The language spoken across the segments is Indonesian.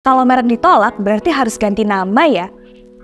Kalau merek ditolak berarti harus ganti nama ya?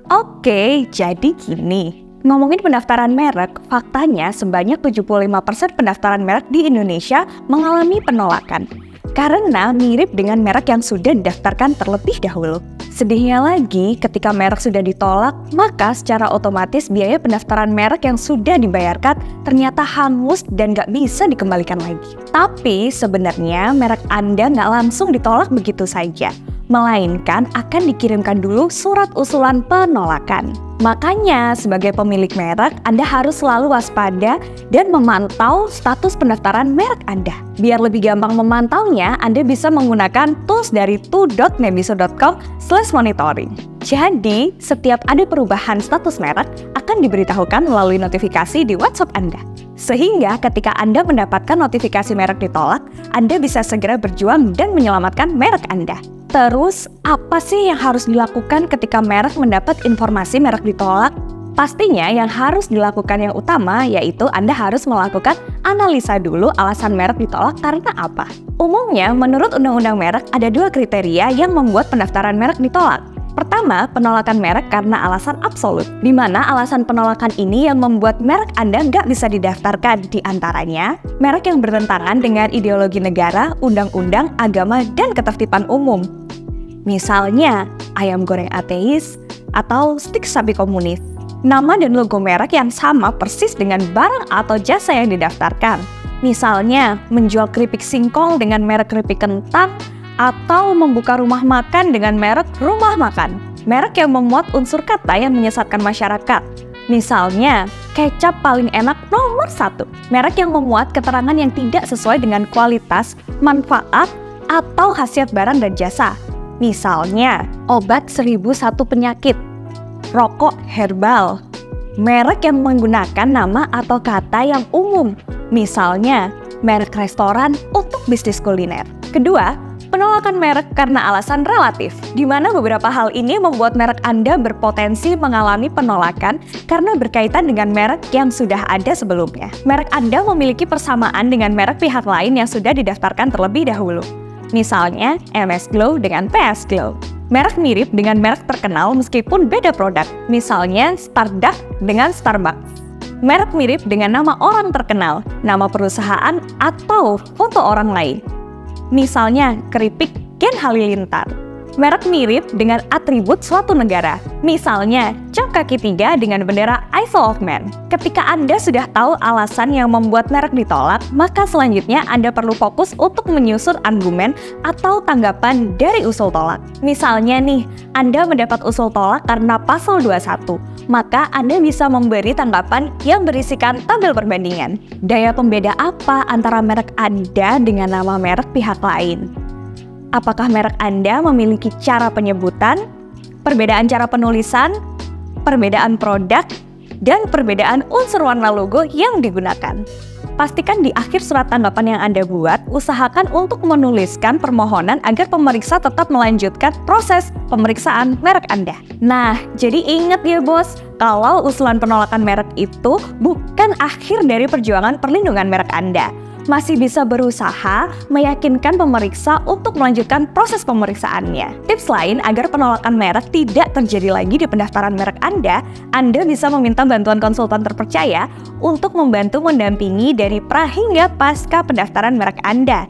Oke, jadi gini. Ngomongin pendaftaran merek, faktanya sebanyak 75% pendaftaran merek di Indonesia mengalami penolakan. Karena mirip dengan merek yang sudah didaftarkan terlebih dahulu. Sedihnya lagi, ketika merek sudah ditolak, maka secara otomatis biaya pendaftaran merek yang sudah dibayarkan ternyata hangus dan nggak bisa dikembalikan lagi. Tapi sebenarnya merek Anda nggak langsung ditolak begitu saja, melainkan akan dikirimkan dulu surat usulan penolakan. Makanya, sebagai pemilik merek, Anda harus selalu waspada dan memantau status pendaftaran merek Anda. Biar lebih gampang memantaunya, Anda bisa menggunakan tools dari to.mebiso.com/monitoring. Jadi, setiap ada perubahan status merek akan diberitahukan melalui notifikasi di WhatsApp Anda. Sehingga ketika Anda mendapatkan notifikasi merek ditolak, Anda bisa segera berjuang dan menyelamatkan merek Anda. Terus, apa sih yang harus dilakukan ketika merek mendapat informasi merek ditolak? Pastinya yang harus dilakukan yang utama yaitu Anda harus melakukan analisa dulu alasan merek ditolak karena apa. Umumnya, menurut Undang-Undang Merek ada 2 kriteria yang membuat pendaftaran merek ditolak. Pertama, penolakan merek karena alasan absolut, di mana alasan penolakan ini yang membuat merek Anda nggak bisa didaftarkan, di antaranya merek yang bertentangan dengan ideologi negara, undang-undang, agama, dan ketertiban umum. Misalnya, ayam goreng ateis atau stik sapi komunis. Nama dan logo merek yang sama persis dengan barang atau jasa yang didaftarkan. Misalnya, menjual keripik singkong dengan merek keripik kentang atau membuka rumah makan dengan merek rumah makan. Merek yang memuat unsur kata yang menyesatkan masyarakat. Misalnya, kecap paling enak nomor 1. Merek yang memuat keterangan yang tidak sesuai dengan kualitas, manfaat, atau khasiat barang dan jasa. Misalnya, obat 1001 penyakit, rokok herbal, merek yang menggunakan nama atau kata yang umum. Misalnya, merek restoran untuk bisnis kuliner. Kedua, penolakan merek karena alasan relatif, di mana beberapa hal ini membuat merek Anda berpotensi mengalami penolakan karena berkaitan dengan merek yang sudah ada sebelumnya. Merek Anda memiliki persamaan dengan merek pihak lain yang sudah didaftarkan terlebih dahulu. Misalnya, MS Glow dengan PS Glow. Merek mirip dengan merek terkenal meskipun beda produk. Misalnya, Starbucks dengan Starbucks. Merek mirip dengan nama orang terkenal, nama perusahaan, atau foto orang lain. Misalnya, keripik Ken Halilintar. Merek mirip dengan atribut suatu negara. Misalnya, cap kaki 3 dengan bendera Isle of Man. Ketika Anda sudah tahu alasan yang membuat merek ditolak, maka selanjutnya Anda perlu fokus untuk menyusun argumen atau tanggapan dari usul tolak. Misalnya nih, Anda mendapat usul tolak karena pasal 21. Maka Anda bisa memberi tanggapan yang berisikan tabel perbandingan. Daya pembeda apa antara merek Anda dengan nama merek pihak lain? Apakah merek Anda memiliki cara penyebutan, perbedaan cara penulisan, perbedaan produk, dan perbedaan unsur warna logo yang digunakan? Pastikan di akhir surat tanggapan yang Anda buat, usahakan untuk menuliskan permohonan agar pemeriksa tetap melanjutkan proses pemeriksaan merek Anda. Nah, jadi ingat ya bos, kalau usulan penolakan merek itu bukan akhir dari perjuangan perlindungan merek Anda. Masih bisa berusaha meyakinkan pemeriksa untuk melanjutkan proses pemeriksaannya. Tips lain agar penolakan merek tidak terjadi lagi di pendaftaran merek Anda bisa meminta bantuan konsultan terpercaya untuk membantu mendampingi dari pra hingga pasca pendaftaran merek Anda.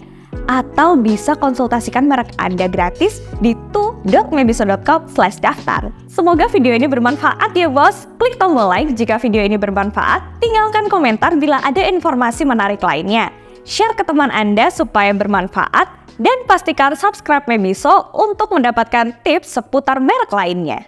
Atau bisa konsultasikan merek Anda gratis di to.mebiso.com/daftar. Semoga video ini bermanfaat ya bos. Klik tombol like jika video ini bermanfaat, tinggalkan komentar bila ada informasi menarik lainnya. Share ke teman Anda supaya bermanfaat, dan pastikan subscribe Mebiso untuk mendapatkan tips seputar merek lainnya.